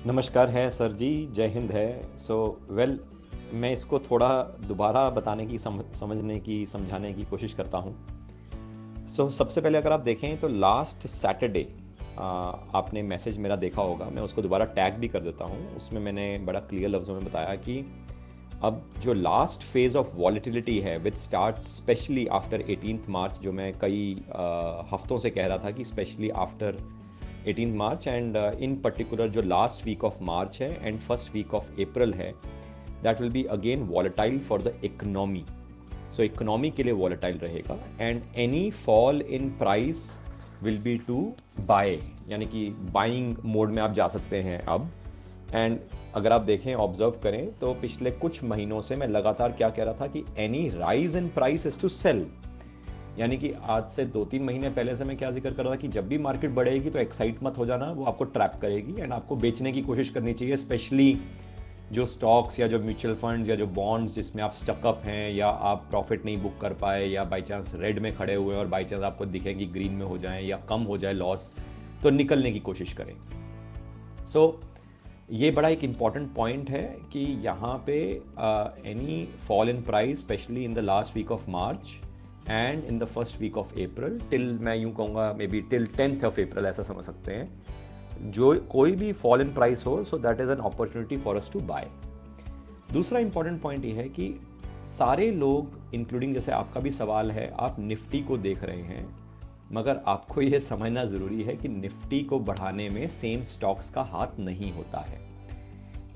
नमस्कार है सर जी, जय हिंद है। मैं इसको थोड़ा दोबारा बताने की समझने की समझाने की कोशिश करता हूँ। सबसे पहले अगर आप देखें तो लास्ट सैटरडे आपने मैसेज मेरा देखा होगा, मैं उसको दोबारा टैग भी कर देता हूँ। उसमें मैंने बड़ा क्लियर लफ्ज़ों में बताया कि अब जो लास्ट फेज़ ऑफ वॉलेटिलिटी है which start specially after 18 March, जो मैं कई हफ्तों से कह रहा था कि specially after 18 March and in particular जो लास्ट वीक ऑफ मार्च है and first week of April है, that will be again volatile for the economy. So economy के लिए वॉलेटाइल रहेगा and any fall in price will be to buy, यानी कि buying mode में आप जा सकते हैं अब। एंड अगर आप देखें, ऑब्जर्व करें तो पिछले कुछ महीनों से मैं लगातार क्या कह रहा था कि any rise in price is to sell, यानी कि आज से 2-3 महीने पहले से मैं क्या जिक्र कर रहा था कि जब भी मार्केट बढ़ेगी तो एक्साइट मत हो जाना, वो आपको ट्रैप करेगी एंड आपको बेचने की कोशिश करनी चाहिए। स्पेशली जो स्टॉक्स या जो म्यूचुअल फंड्स या जो बॉन्ड्स जिसमें आप स्टकअप हैं या आप प्रॉफिट नहीं बुक कर पाए या बाई चांस रेड में खड़े हुए और बाई चांस आपको दिखे कि ग्रीन में हो जाए या कम हो जाए लॉस, तो निकलने की कोशिश करें। ये बड़ा एक इम्पॉर्टेंट पॉइंट है कि यहाँ पे any fall in price specially in the last week of March and in the first week of April till, मैं यूँ कहूँगा maybe till 10th of April, ऐसा समझ सकते हैं, जो कोई भी फॉल इन प्राइस हो, so that is an opportunity for us to buy. दूसरा इंपॉर्टेंट पॉइंट ये है कि सारे लोग इंक्लूडिंग, जैसे आपका भी सवाल है, आप निफ्टी को देख रहे हैं, मगर आपको ये समझना ज़रूरी है कि निफ्टी को बढ़ाने में सेम स्टॉक्स का हाथ नहीं होता है।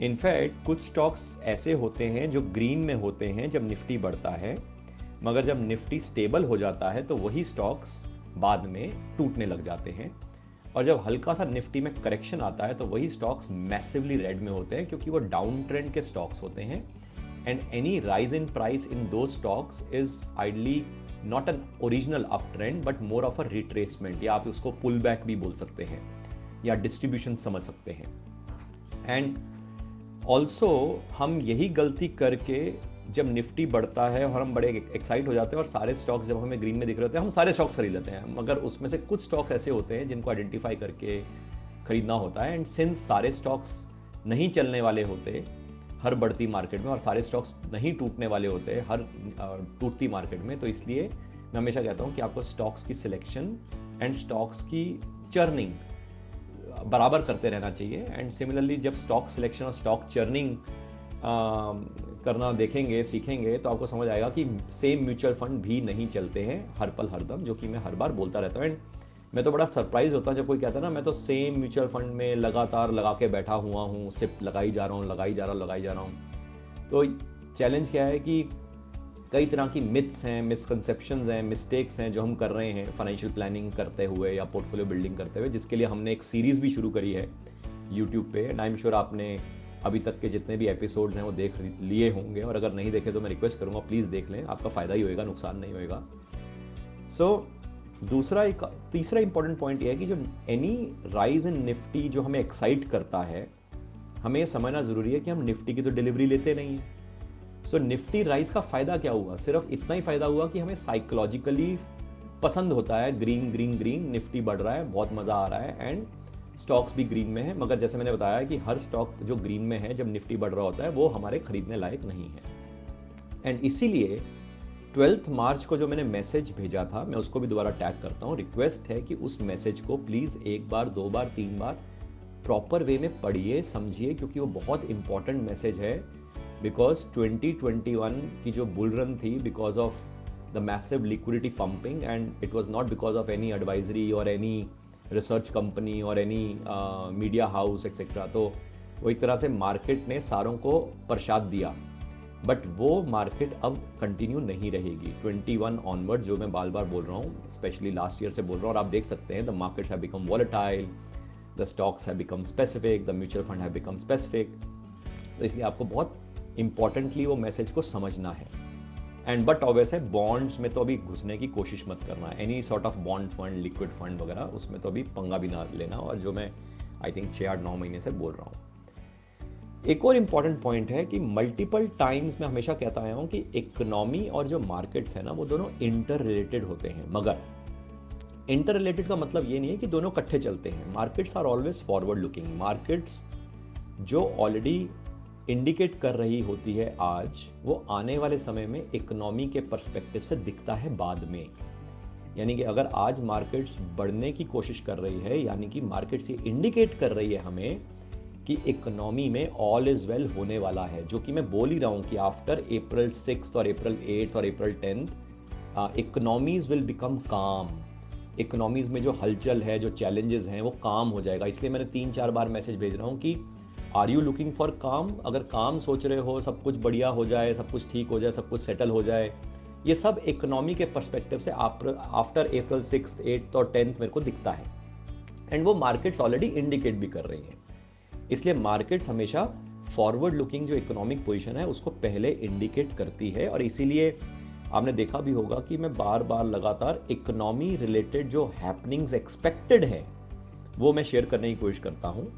इनफैक्ट कुछ स्टॉक्स ऐसे होते हैं जो ग्रीन में होते हैं जब निफ्टी बढ़ता है, मगर जब निफ्टी स्टेबल हो जाता है तो वही स्टॉक्स बाद में टूटने लग जाते हैं, और जब हल्का सा निफ्टी में करेक्शन आता है तो वही स्टॉक्स मैसिवली रेड में होते हैं, क्योंकि वो डाउन ट्रेंड के स्टॉक्स होते हैं। And any rise in price in those stocks is ideally not an original up trend but more of a retracement, या आप उसको पुल बैक भी बोल सकते हैं या डिस्ट्रीब्यूशन समझ सकते हैं। एंड ऑल्सो हम यही गलती करके जब निफ्टी बढ़ता है और हम बड़े एक्साइट हो जाते हैं और सारे स्टॉक्स जब हमें ग्रीन में दिख रहे होते हैं हम सारे स्टॉक्स खरीद लेते हैं, मगर उसमें से कुछ स्टॉक्स ऐसे होते हैं जिनको आइडेंटिफाई करके खरीदना होता है। एंड सिंस सारे स्टॉक्स नहीं चलने वाले होते हर बढ़ती मार्केट में और सारे स्टॉक्स नहीं टूटने वाले होते हैं हर टूटती मार्केट में, तो इसलिए मैं हमेशा कहता हूँ कि आपको स्टॉक्स की सिलेक्शन एंड स्टॉक्स की चर्निंग बराबर करते रहना चाहिए। एंड सिमिलरली जब स्टॉक सिलेक्शन और स्टॉक चर्निंग करना देखेंगे, सीखेंगे, तो आपको समझ आएगा कि सेम म्यूचुअल फंड भी नहीं चलते हैं हर पल हर दम, जो कि मैं हर बार बोलता रहता हूँ। एंड मैं तो बड़ा सरप्राइज होता हूँ जब कोई कहता है ना, मैं तो सेम म्यूचुअल फंड में लगातार लगा के बैठा हुआ हूँ, सिप लगाई जा रहा हूँ, लगाई जा रहा हूँ। तो चैलेंज क्या है कि कई तरह की मिथ्स हैं, मिसकंसेप्शंस हैं, मिस्टेक्स हैं जो हम कर रहे हैं फाइनेंशियल प्लानिंग करते हुए या पोर्टफोलियो बिल्डिंग करते हुए, जिसके लिए हमने एक सीरीज़ भी शुरू करी है यूट्यूब पे। एंड आई एम श्योर आपने अभी तक के जितने भी एपिसोड्स हैं वो देख लिए होंगे, और अगर नहीं देखे तो मैं रिक्वेस्ट करूँगा प्लीज़ देख लें, आपका फ़ायदा ही होएगा, नुकसान नहीं होएगा। तीसरा इंपॉर्टेंट पॉइंट ये है कि जो एनी राइज इन निफ्टी जो हमें एक्साइट करता है, हमें ये समझना ज़रूरी है कि हम निफ्टी की तो डिलीवरी लेते नहीं हैं। निफ्टी राइज का फ़ायदा क्या हुआ? सिर्फ इतना ही फ़ायदा हुआ कि हमें साइकोलॉजिकली पसंद होता है ग्रीन ग्रीन ग्रीन, निफ्टी बढ़ रहा है, बहुत मज़ा आ रहा है एंड स्टॉक्स भी ग्रीन में है। मगर जैसे मैंने बताया कि हर स्टॉक जो ग्रीन में है जब निफ्टी बढ़ रहा होता है वो हमारे खरीदने लायक नहीं है। एंड इसीलिए 12 मार्च को जो मैंने मैसेज भेजा था, मैं उसको भी दोबारा टैग करता हूँ। रिक्वेस्ट है कि उस मैसेज को please 1 bar 2 bar 3 bar proper way में पढ़िए, समझिए, क्योंकि वो बहुत इंपॉर्टेंट मैसेज है। बिकॉज 2021 की जो बुल रन थी because of the massive liquidity pumping, and it was not because of any advisory और एनी रिसर्च कंपनी और एनी मीडिया हाउस एक्सेट्रा, तो वो एक तरह से मार्केट ने सारों को प्रसाद दिया, बट वो मार्केट अब कंटिन्यू नहीं रहेगी। 21 ऑनवर्ड जो मैं बार बार बोल रहा हूँ, स्पेशली लास्ट ईयर से बोल रहा हूँ, और आप देख सकते हैं the markets have become volatile, the stocks have become specific, the mutual fund have become specific. तो इसलिए आपको बहुत इंपॉर्टेंटली वो मैसेज को समझना है। एंड बट ऑब्वियस है बॉन्ड्स में तो अभी घुसने की कोशिश मत करना, any sort of bond fund, liquid fund वगैरह, उसमें तो अभी पंगा भी ना लेना, और जो मैं आई थिंक 6-8-9 महीने से बोल रहा हूँ। एक और इम्पॉर्टेंट पॉइंट है कि मल्टीपल टाइम्स मैं हमेशा कहता आया हूँ कि इकोनॉमी और जो मार्केट्स है ना वो दोनों इंटर रिलेटेड होते हैं, मगर इंटर रिलेटेड का मतलब ये नहीं है कि दोनों इकट्ठे चलते हैं। Markets are always forward looking, markets जो ऑलरेडी इंडिकेट कर रही होती है आज, वो आने वाले समय में इकोनॉमी के पर्सपेक्टिव से दिखता है बाद में। यानी कि अगर आज मार्केट्स बढ़ने की कोशिश कर रही है, यानी कि मार्केट्स ये इंडिकेट कर रही है हमें कि इकोनॉमी में ऑल इज वेल होने वाला है, जो कि मैं बोल ही रहा हूँ कि आफ्टर April 6 और April 8 और April 10 इकोनॉमीज विल बिकम काम। इकोनॉमीज में जो हलचल है, जो चैलेंजेस हैं, वो काम हो जाएगा। इसलिए मैंने 3-4 बार मैसेज भेज रहा हूँ कि आर यू लुकिंग फॉर काम। अगर काम सोच रहे हो, सब कुछ बढ़िया हो जाए, सब कुछ ठीक हो जाए, सब कुछ सेटल हो जाए, ये सब इकोनॉमी के पर्सपेक्टिव से आफ्टर April 6, 8 और 10 मेरे को दिखता है। एंड वो मार्केट्स ऑलरेडी इंडिकेट भी कर रही हैं। इसलिए मार्केट्स हमेशा फॉरवर्ड लुकिंग जो इकोनॉमिक पोजीशन है उसको पहले इंडिकेट करती है। और इसीलिए आपने देखा भी होगा कि मैं बार बार लगातार इकोनॉमी रिलेटेड जो हैपनिंग्स एक्सपेक्टेड है वो मैं शेयर करने की कोशिश करता हूँ।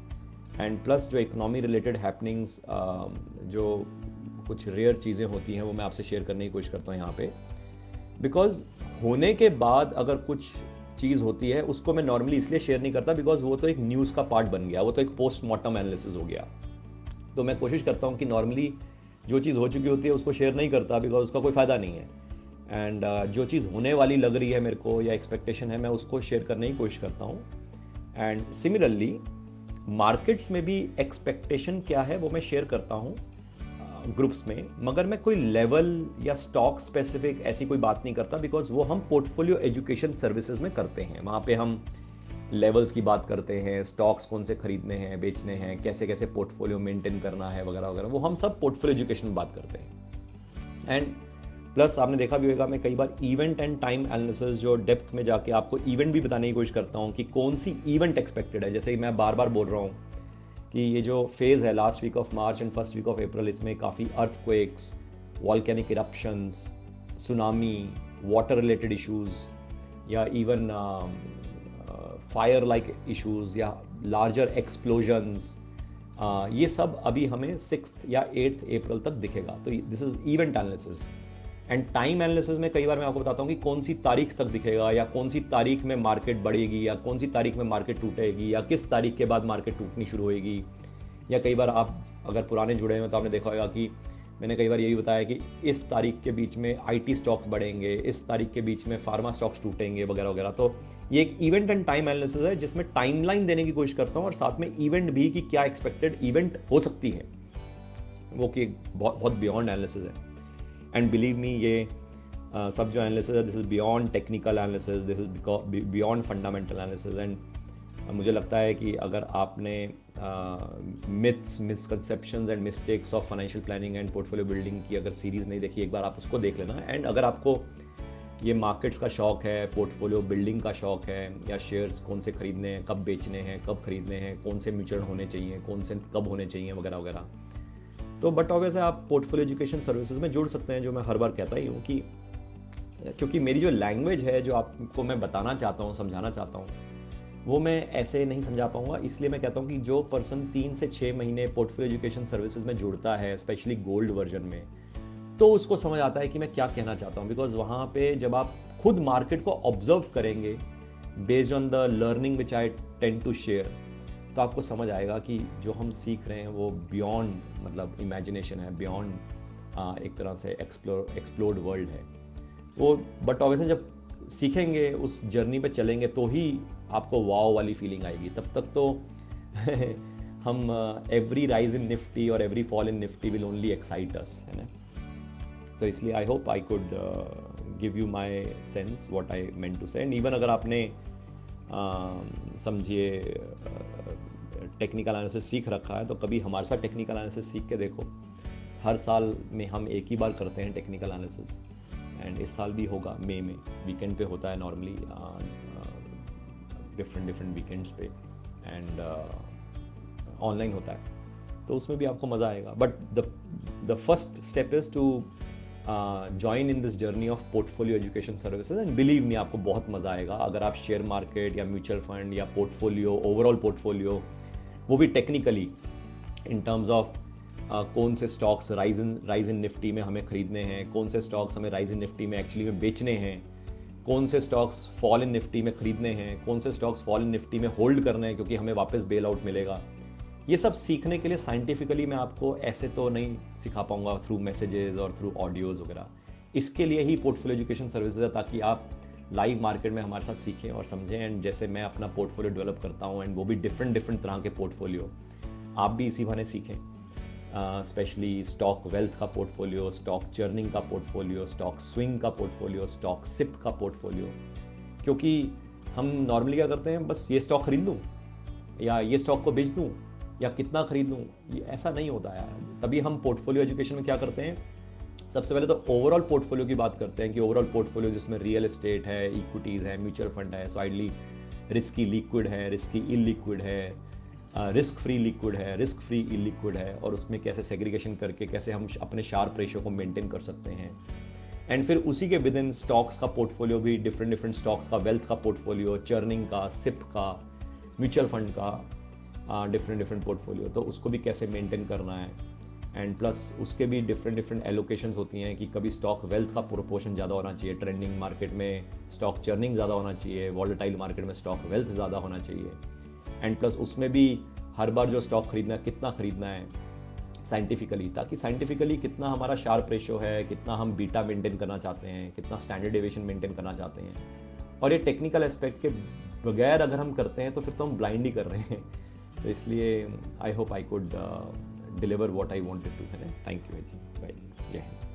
एंड प्लस जो इकोनॉमी रिलेटेड हैपनिंग्स जो कुछ रेयर चीज़ें होती हैं वो मैं आपसे शेयर करने की कोशिश करता हूँ यहाँ पे। बिकॉज होने के बाद अगर कुछ चीज़ होती है उसको मैं नॉर्मली इसलिए शेयर नहीं करता बिकॉज वो तो एक न्यूज़ का पार्ट बन गया, वो तो एक पोस्टमार्टम एनालिसिस हो गया। तो मैं कोशिश करता हूँ कि नॉर्मली जो चीज़ हो चुकी होती है उसको शेयर नहीं करता बिकॉज उसका कोई फ़ायदा नहीं है। एंड जो चीज़ होने वाली लग रही है मेरे को या एक्सपेक्टेशन है, मैं उसको शेयर करने की कोशिश करता हूँ। एंड सिमिलरली मार्केट्स में भी एक्सपेक्टेशन क्या है वो मैं शेयर करता हूँ ग्रुप्स में, मगर मैं कोई लेवल या स्टॉक स्पेसिफिक ऐसी कोई बात नहीं करता बिकॉज वो हम पोर्टफोलियो एजुकेशन सर्विसेज में करते हैं। वहाँ पे हम लेवल्स की बात करते हैं, स्टॉक्स कौन से खरीदने हैं, बेचने हैं, कैसे कैसे पोर्टफोलियो मेंटेन करना है वगैरह वगैरह, वो हम सब पोर्टफोलियो एजुकेशन में बात करते हैं। एंड प्लस आपने देखा भी होगा मैं कई बार इवेंट एंड टाइम एनालिसिस जो डेप्थ में जाके आपको इवेंट भी बताने की कोशिश करता हूँ कि कौन सी इवेंट एक्सपेक्टेड है। जैसे मैं बार बार बोल रहा हूँ कि ये जो फेज़ है last week of March and first week of April, इसमें काफ़ी earthquakes, volcanic eruptions, tsunami, water related issues या इवन फायर लाइक इश्यूज़ या लार्जर एक्सप्लोजन्स, ये सब अभी हमें 6 या 8 अप्रैल तक दिखेगा। तो this is event analysis. And time analysis में कई बार मैं आपको बताता हूँ कि कौन सी तारीख तक दिखेगा या कौन सी तारीख में मार्केट बढ़ेगी या कौन सी तारीख में मार्केट टूटेगी या किस तारीख के बाद मार्केट टूटनी शुरू होएगी। या कई बार आप अगर पुराने जुड़े हैं तो आपने देखा होगा कि मैंने कई बार यही बताया कि इस तारीख के बीच में IT स्टॉक्स बढ़ेंगे, इस तारीख के बीच में फार्मा स्टॉक्स टूटेंगे वगैरह वगैरह। तो ये एक इवेंट एंड टाइम एनालिसिस है जिसमें टाइमलाइन देने की कोशिश करता हूँ और साथ में इवेंट भी कि क्या एक्सपेक्टेड इवेंट हो सकती है, वो कि बहुत बियॉन्ड एनालिसिस है। एंड बिलीव मी ये सब जो एनालिसिस है this is beyond technical analysis, this is beyond fundamental analysis. And मुझे लगता है कि अगर आपने myths, misconceptions and mistakes of financial planning and portfolio building की अगर सीरीज़ नहीं देखी, एक बार आप उसको देख लेना। एंड अगर आपको ये मार्केट्स का शौक है, पोर्टफोलियो बिल्डिंग का शौक है, या शेयर्स कौन से खरीदने हैं, कब बेचने हैं, कब खरीदने हैं, कौन से म्यूचुअल होने चाहिए, कौन से कब होने चाहिए वगैरह वगैरह, तो बट ऑब्वियस है आप पोर्टफोलियो एजुकेशन सर्विसेज में जुड़ सकते हैं, जो मैं हर बार कहता ही हूँ कि क्योंकि मेरी जो लैंग्वेज है जो आपको मैं बताना चाहता हूँ, समझाना चाहता हूँ, वो मैं ऐसे नहीं समझा पाऊँगा। इसलिए मैं कहता हूँ कि जो पर्सन 3 से 6 महीने पोर्टफोलियो एजुकेशन सर्विसेज में जुड़ता है, स्पेशली गोल्ड वर्जन में, तो उसको समझ आता है कि मैं क्या कहना चाहता हूँ। बिकॉज वहाँ पे जब आप खुद मार्केट को ऑब्जर्व करेंगे based on the learning which I tend to share, तो आपको समझ आएगा कि जो हम सीख रहे हैं वो बियॉन्ड मतलब इमेजिनेशन है, बियॉन्ड एक तरह से एक्सप्लोर्ड वर्ल्ड है वो। बट ऑब्वियसली जब सीखेंगे, उस जर्नी पे चलेंगे, तो ही आपको वाव वाली फीलिंग आएगी। तब तक तो हम एवरी राइज इन निफ्टी और every fall in Nifty will only excite us, है ना। तो इसलिए I hope I could give you my sense what I meant to say. And even अगर आपने समझिए टेक्निकल एनालिसिस सीख रखा है तो कभी हमारे साथ टेक्निकल एनालिसिस सीख के देखो। हर साल में हम एक ही बार करते हैं टेक्निकल एनालिसिस, एंड इस साल भी होगा मई में, वीकेंड पे होता है नॉर्मली, डिफरेंट वीकेंड्स पे, एंड ऑनलाइन होता है, तो उसमें भी आपको मज़ा आएगा। But the first step is to join in this journey of portfolio education services, and believe me आपको बहुत मज़ा आएगा। अगर आप शेयर मार्केट या म्यूचुअल फंड या पोर्टफोलियो, ओवरऑल पोर्टफोलियो, वो भी टेक्निकली इन टर्म्स ऑफ कौन से स्टॉक्स राइज इन निफ्टी में हमें खरीदने हैं, कौन से स्टॉक्स हमें राइज इन निफ्टी में एक्चुअली में बेचने हैं, कौन से स्टॉक्स फॉल इन निफ्टी में खरीदने हैं, कौन से स्टॉक्स फॉल इन निफ्टी में होल्ड करने हैं क्योंकि हमें वापस बेल आउट मिलेगा। ये सब सीखने के लिए साइंटिफिकली मैं आपको ऐसे तो नहीं सिखा पाऊंगा थ्रू मैसेजेस और थ्रू ऑडियोज़ वगैरह। इसके लिए ही पोर्टफोलियो एजुकेशन सर्विसेज है, ताकि आप लाइव मार्केट में हमारे साथ सीखें और समझें। एंड जैसे मैं अपना पोर्टफोलियो डेवलप करता हूँ, एंड वो भी डिफरेंट तरह के पोर्टफोलियो, आप भी इसी बहाने सीखें। स्पेशली स्टॉक वेल्थ का पोर्टफोलियो, स्टॉक चर्निंग का पोर्टफोलियो, स्टॉक स्विंग का पोर्टफोलियो, स्टॉक सिप का पोर्टफोलियो। क्योंकि हम नॉर्मली क्या करते हैं, बस ये स्टॉक खरीद लूँ या ये स्टॉक को बेच दूँ या कितना खरीद लूँ, ये ऐसा नहीं होता यार। तभी हम पोर्टफोलियो एजुकेशन में क्या करते हैं, सबसे पहले तो ओवरऑल पोर्टफोलियो की बात करते हैं कि ओवरऑल पोर्टफोलियो जिसमें रियल एस्टेट है, इक्विटीज़ है, म्यूचुअल फंड है, स्वाइडली रिस्की लिक्विड है, रिस्की इलिक्विड है, रिस्क फ्री लिक्विड है, रिस्क फ्री इलिक्विड है, और उसमें कैसे सेग्रीगेशन करके कैसे हम अपने शार्प रेशियो को मेंटेन कर सकते हैं। एंड फिर उसी के विद इन स्टॉक्स का पोर्टफोलियो भी डिफरेंट स्टॉक्स का, वेल्थ का पोर्टफोलियो, चर्निंग का, सिप का, म्यूचुअल फंड का डिफरेंट पोर्टफोलियो, तो उसको भी कैसे मेंटेन करना है। एंड प्लस उसके भी डिफरेंट एलोकेशंस होती हैं कि कभी स्टॉक वेल्थ का प्रोपोर्शन ज़्यादा होना चाहिए, ट्रेंडिंग मार्केट में स्टॉक चर्निंग ज़्यादा होना चाहिए, वॉलेटाइल मार्केट में स्टॉक वेल्थ ज़्यादा होना चाहिए। एंड प्लस उसमें भी हर बार जो स्टॉक खरीदना है कितना खरीदना है साइंटिफिकली, ताकि साइंटिफिकली कितना हमारा शार्प रेशियो है, कितना हम बीटा मेंटेन करना चाहते हैं, कितना स्टैंडर्ड डेविएशन मेंटेन करना चाहते हैं। और ये टेक्निकल एस्पेक्ट के बगैर अगर हम करते हैं तो फिर तो हम ब्लाइंड ही कर रहे हैं। तो इसलिए I hope I could deliver what I wanted to. Thank you जी, बाय, जय हिंद।